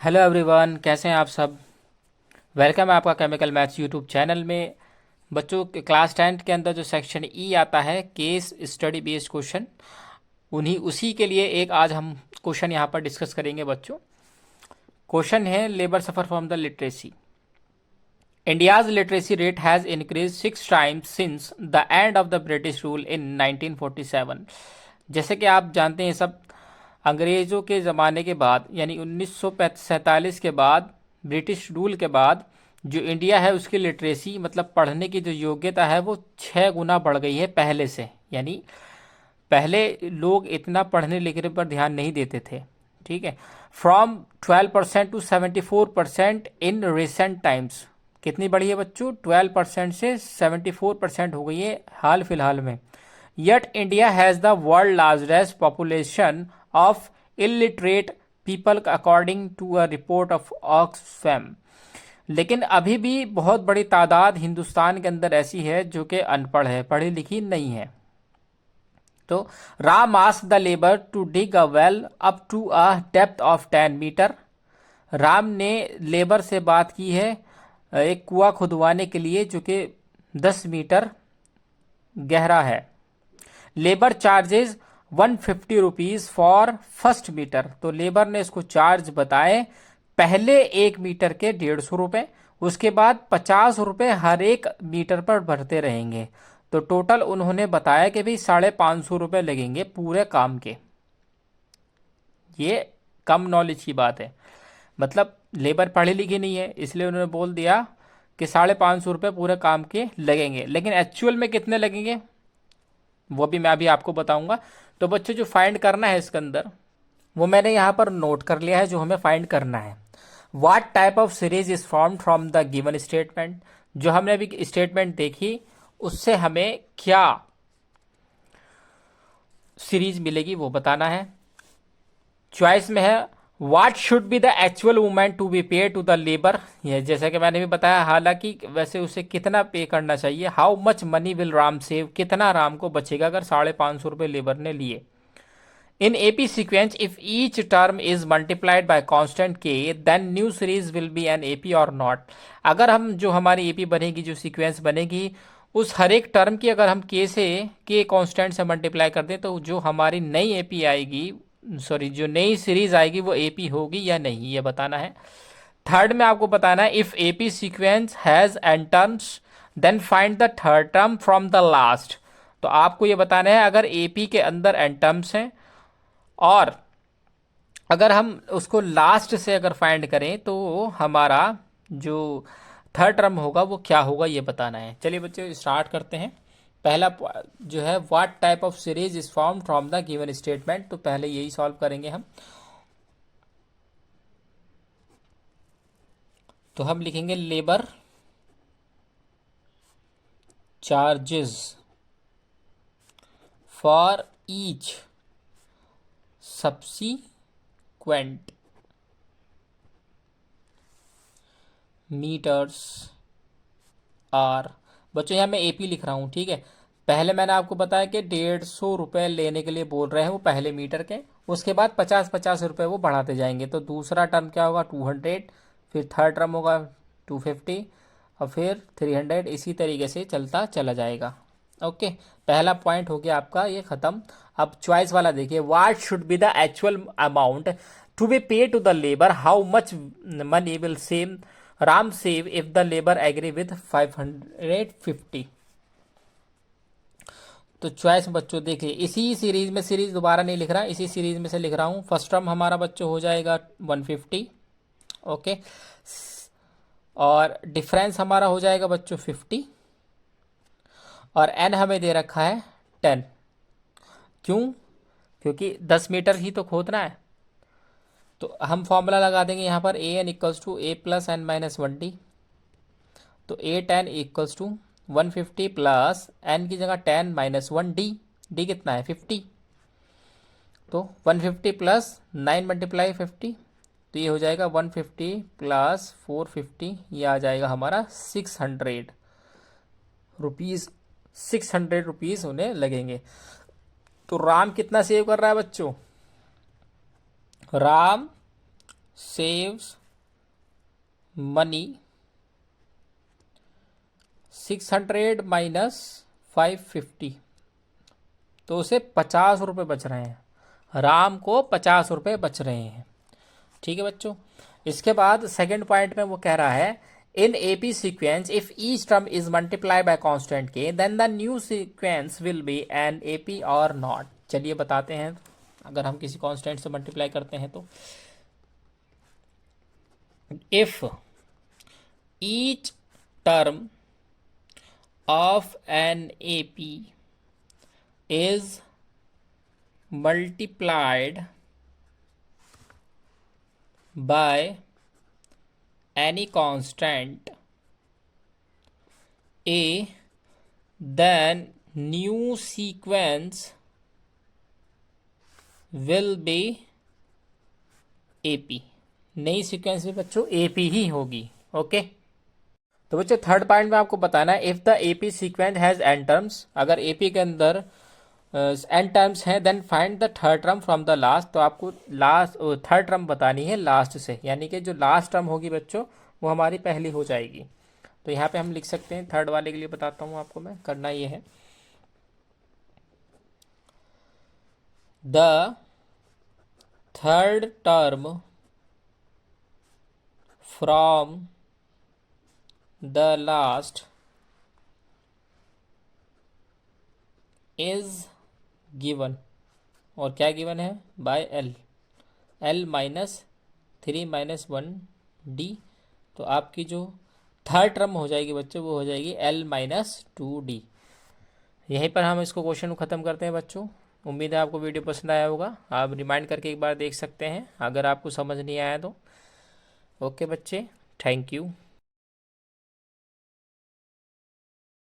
Hello everyone, कैसे हैं आप सब। वेलकम है आपका केमिकल मैथ्स यूट्यूब चैनल में। बच्चों के क्लास 10th के अंदर जो सेक्शन ई आता है, केस स्टडी बेस्ड क्वेश्चन, उन्हीं उसी के लिए एक आज हम क्वेश्चन यहाँ पर डिस्कस करेंगे बच्चों। क्वेश्चन है, labour suffer from the literacy. India's literacy rate has increase 6 times since the end of the British rule in 1947। जैसे कि आप जानते हैं सब, अंग्रेज़ों के ज़माने के बाद यानी 1947 के बाद, ब्रिटिश रूल के बाद जो इंडिया है उसकी लिटरेसी मतलब पढ़ने की जो योग्यता है वो 6 गुना बढ़ गई है पहले से। यानी पहले लोग इतना पढ़ने लिखने पर ध्यान नहीं देते थे, ठीक है। From 12% to 74% in recent times. कितनी बढ़ी है बच्चों? 12% से 74% हो गई है हाल फिलहाल में। Yet India has the world largest population of illiterate people according to a report of Oxfam। लेकिन अभी भी बहुत बड़ी तादाद हिंदुस्तान के अंदर ऐसी है जो कि अनपढ़ है, पढ़ी लिखी नहीं है। तो Ram ask the labour to dig a well up to a depth of 10 metre. Ram ने लेबर से बात की है एक कुआं खुदवाने के लिए जो कि 10 मीटर गहरा है। Labour charges 150 rupees for first metre. तो लेबर ने इसको चार्ज बताए पहले 1 मीटर के 150 रुपए, उसके बाद 50 रुपए हर 1 मीटर पर भरते रहेंगे। तो टोटल उन्होंने बताया कि भाई 550 रुपए लगेंगे पूरे काम के। ये कम नॉलेज की बात है, मतलब लेबर पढ़ी लिखी नहीं है, इसलिए उन्होंने बोल दिया कि 550 रुपए पूरे काम के लगेंगे। लेकिन एक्चुअल में कितने लगेंगे वो भी मैं अभी आपको बताऊंगा। तो बच्चों जो फाइंड करना है इसके अंदर वो मैंने यहाँ पर नोट कर लिया है जो हमें फाइंड करना है। What type of series is form from the given statement. जो हमने अभी स्टेटमेंट देखी उससे हमें क्या सीरीज मिलेगी वो बताना है। चॉइस में है what should be the actual movement to be pay to the labour. ये जैसा कि मैंने भी बताया, हालांकि वैसे उसे कितना पे करना चाहिए। How much money will Ram save, कितना राम को बचेगा अगर 550 रुपए लेबर ने लिए। In AP sequence if each term is multiplied by constant k then new series will be an AP or not. अगर हम जो हमारी एपी बनेगी, जो सीक्वेंस बनेगी, उस हर एक टर्म की अगर हम के कांस्टेंट से मल्टीप्लाई कर दें तो जो हमारी नई एपी आएगी, सॉरी जो नई सीरीज आएगी वो एपी होगी या नहीं, ये बताना है। थर्ड में आपको बताना है if AP sequence has n terms then find the third term from the last. तो आपको ये बताना है अगर एपी के अंदर एन टर्म्स हैं और अगर हम उसको लास्ट से अगर फाइंड करें तो हमारा जो थर्ड टर्म होगा वो क्या होगा, ये बताना है। चलिए बच्चों स्टार्ट करते हैं। पहला जो है what type of series is form from the given statement, तो पहले यही सॉल्व करेंगे हम। तो हम लिखेंगे labour charges for each subsequent metres are. बच्चों यहाँ मैं एपी लिख रहा हूँ, ठीक है। पहले मैंने आपको बताया कि 150 रुपये लेने के लिए बोल रहे हैं वो पहले मीटर के, उसके बाद 50-50 रुपये वो बढ़ाते जाएंगे। तो दूसरा टर्म क्या होगा 200, फिर थर्ड टर्म होगा 250 और फिर 300, इसी तरीके से चलता चला जाएगा। ओके, पहला पॉइंट हो गया आपका ये ख़त्म। अब चॉइस वाला देखिए, what should be the actual amount to be pay to the labour, how much money will save Ram save if the labour agree with 550। तो चॉइस बच्चों देखिए, इसी सीरीज में, सीरीज दोबारा नहीं लिख रहा, इसी सीरीज में से लिख रहा हूँ। फर्स्ट टर्म हमारा बच्चों हो जाएगा 150, ओके, और डिफरेंस हमारा हो जाएगा बच्चों 50, और एन हमें दे रखा है 10। क्यों? क्योंकि 10 मीटर ही तो खोदना है। तो हम फॉर्मूला लगा देंगे यहाँ पर a n equals to a plus n minus 1 d. तो a 10 equals to 150 plus n की जगह 10 माइनस 1 डी। डी कितना है 50। तो 150 प्लस 9 मल्टीप्लाई 50, तो ये हो जाएगा 150 प्लस 450, ये आ जाएगा हमारा 600 रुपीज़। 600 रुपीज़ उन्हें लगेंगे। तो राम कितना सेव कर रहा है बच्चों? राम सेव्स मनी 600 माइनस 550, तो उसे 50 रुपये बच रहे हैं। राम को 50 रुपये बच रहे हैं। ठीक है बच्चों। इसके बाद सेकंड पॉइंट में वो कह रहा है in AP sequence if each term is multiply by constant k then the new sequence will be an AP or not. चलिए बताते हैं, अगर हम किसी कांस्टेंट से मल्टीप्लाई करते हैं तो if each term of an AP is multiplied by any constant a, then new sequence will be AP। नई सीक्वेंस भी बच्चों AP ही होगी। ओके तो बच्चों थर्ड पॉइंट में आपको बताना है if the AP sequence has n terms, अगर AP के अंदर n टर्म्स हैं then find the third term from the last. तो आपको लास्ट थर्ड टर्म बतानी है लास्ट से, यानी कि जो लास्ट टर्म होगी बच्चों वो हमारी पहली हो जाएगी। तो यहाँ पे हम लिख सकते हैं, थर्ड वाले के लिए बताता हूँ आपको मैं, करना ये है the third term from the last is given, और क्या गिवन है by L, L minus 3 minus 1d। तो आपकी जो थर्ड टर्म हो जाएगी बच्चों वो हो जाएगी एल माइनस 2d। यहीं पर हम इसको क्वेश्चन को ख़त्म करते हैं बच्चों। उम्मीद है आपको वीडियो पसंद आया होगा, आप रिमाइंड करके एक बार देख सकते हैं अगर आपको समझ नहीं आया तो। ओके बच्चे, थैंक यू।